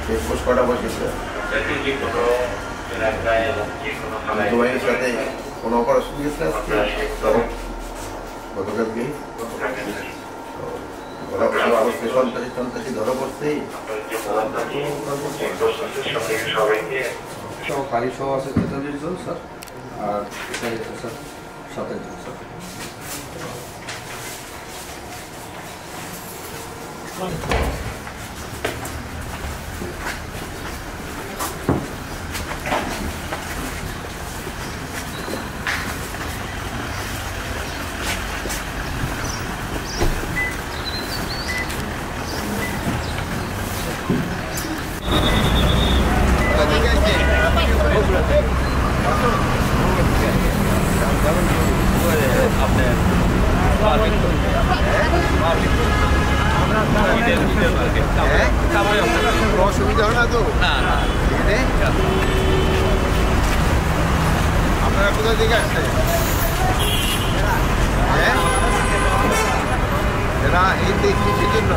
Checkpost কটা বসেছে বাহিনীর সাথে কোনো অপারেশন গেছে আজকে গতকালকে সন্ত্রাসী সন্ত্রাসী ধরা পড়ছে বাড়ি সহ আছে ৪৩ জন স্যার আর স্যার ২৭ জন স্যার অসুবিধা হয় না তো আপনারা কোথা থেকে আসছেন এরা এই কিসের জন্য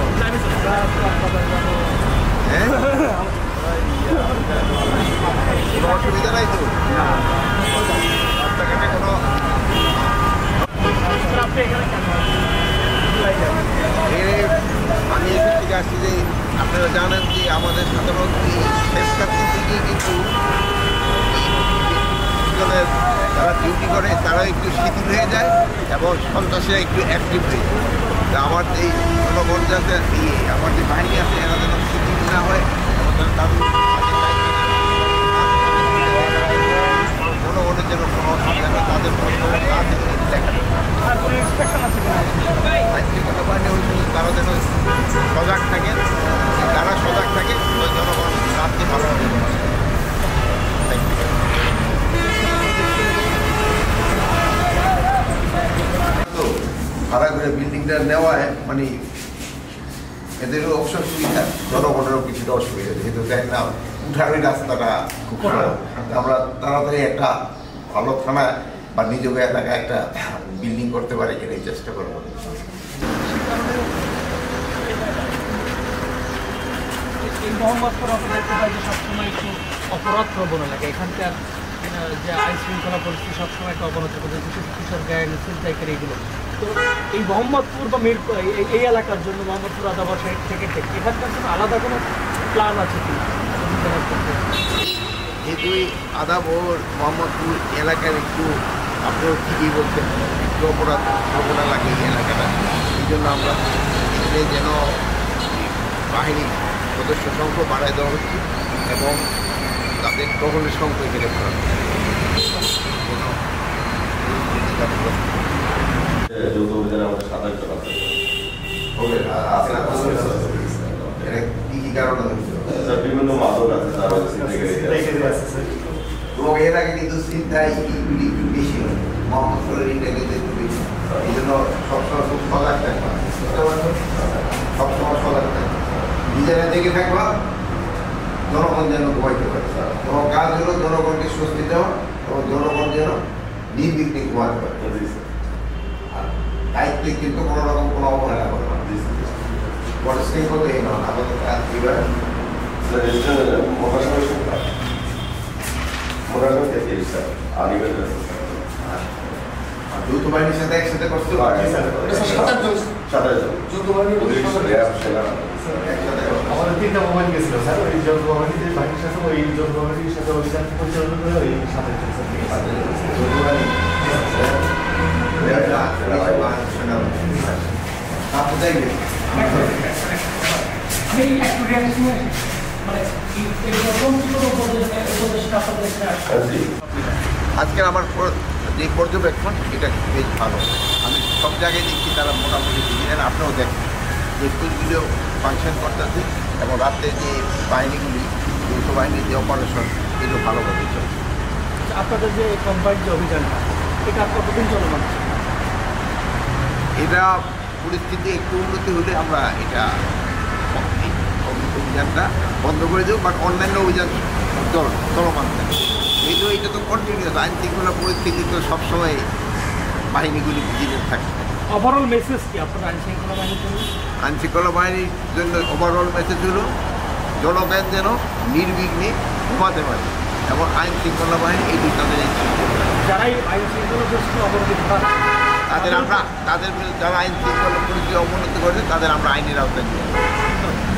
কোনো অসুবিধা নাই তো রাস্তাঘাটে কোনো আমি এখান থেকে আসছি যে আপনারা জানেন যে আমাদের সাধারণত শেষ কাছে থেকে কিন্তু যারা ডিউটি করে তারা একটু শিথিল হয়ে যায় এবং সন্ত্রাসীরা একটু অ্যাক্টিভ হয়ে যায় তা আমার এই জনগণ যাতে আমার যে বাহিনী আছে এরা যেন শিথিল না হয় এবং তাদের জনগণের যেন কোনো অসুবিধা নেই তাদের আইনশৃঙ্খলা বাহিনী তারা যেন সজাগ থাকে তারা সজাগ থাকে জনগণ রাত্রি ভালোভাবে তো ভাড়া করে বিল্ডিংটা নেওয়ায় মানে এদেরও অবসর সুবিধা জনগণেরও কিছুটা অসুবিধা যেহেতু দেখ না উঠার ওই রাস্তাটা খুব খারাপ আমরা তাড়াতাড়ি একটা ভালো থানা বা নিজ এলাকায় একটা বিল্ডিং করতে পারি এটাই চেষ্টা করবো মোহাম্মদপুর সবসময় একটু অপরাধ প্রবণ এলাকা এখানকার যে আইন শৃঙ্খলা পরিস্থিতি সবসময় একটা অবনতি করছে কিশোর গ্যাং ছিনতাইকারী এগুলো তো এই মোহাম্মদপুর বা মিরপুর এই এলাকার জন্য মোহাম্মদপুর আদাবাস থেকে এখানকার জন্য আলাদা কোনো প্ল্যান আছে কি যেহেতু আদাবর মোহাম্মদপুর এলাকার একটু আপনার ঠিকই বলছেন একটু অপরাধ প্রবণ এলাকা এই এলাকাটা এই জন্য আমরা এখানে যেন বাহিনী সদস্য সংখ্যা বাড়ায় দেওয়া হচ্ছে এবং তাদের টহলের সংখ্যা এখানে বাড়ানো কি কি কারণে বিভিন্ন মাদক আছে এবং এর আগে কিন্তু চিন্তায় এইগুলি একটু বেশি হয় মোহাম্মদপুরের ইন্ডিয়াকে একটু বেশি এই জন্য সবসময় খুব সজাগ থাকবা সবসময় সজাগ থাকবা নিজেরা দেখে থাকবা জনগণ যেন ঘুমাইতে পারে এবং কাজ হলো জনগণকে স্বস্তি দেওয়া এবং জনগণ যেন নির্বিঘ্নে ঘুমাতে পারে আর দায়িত্বে কিন্তু কোনো রকম কোনো অবহেলা করে না শৃঙ্খল এই নয় আমাদের কাজ এবার যৌথ বাহিনীর সাথে একসাথে করতে পারে আমাদের 3টা মোবাইল গেছিল স্যার ওই যৌথ বাহিনীর বাহিনীর সাথে ওই যৌথ বাহিনীর সাথে অভিযান পরিচালনা করে ওই সাথে আজকের আমার যে পর্যবেক্ষণ এটা বেশ ভালো আমি সব জায়গায় দেখছি তারা মোটামুটি বুঝলেন আপনিও দেখেন যে স্কুলগুলো ফাংশন করতেছে এবং রাত্রে যে বাহিনীগুলি যৌথ বাহিনীর যে অপারেশন এগুলো ভালোভাবে চলছে আপনাদের যে কম্বাইন্ড যে অভিযানটা এটা কতদিন চলমান এটা পরিস্থিতি একটু উন্নতি হলে আমরা এটা অভিযানটা বন্ধ করে দেবো বাট অন্যান্য অভিযান চলমান থাকে যেহেতু এটা তো কন্টিনিউয়াস আইন শৃঙ্খলা পরিস্থিতি তো সবসময় বাহিনীগুলি ভিজিলেন্ট থাকে ওভারঅল মেসেজ কি আপনার আইন শৃঙ্খলা বাহিনীর জন্য আইন শৃঙ্খলা বাহিনীর জন্য ওভারঅল মেসেজ হলো জনগণ যেন নির্বিঘ্নে ঘুমাতে পারে এবং আইন শৃঙ্খলা বাহিনী এটি তাদের যারাই আইন শৃঙ্খলা পরিস্থিতি অবনতি ঘটাচ্ছে তাদের বিরুদ্ধে যারা আইন শৃঙ্খলা পরিস্থিতি অবনতি করেছে তাদের আমরা আইনের আওতায় নিয়ে আসবো।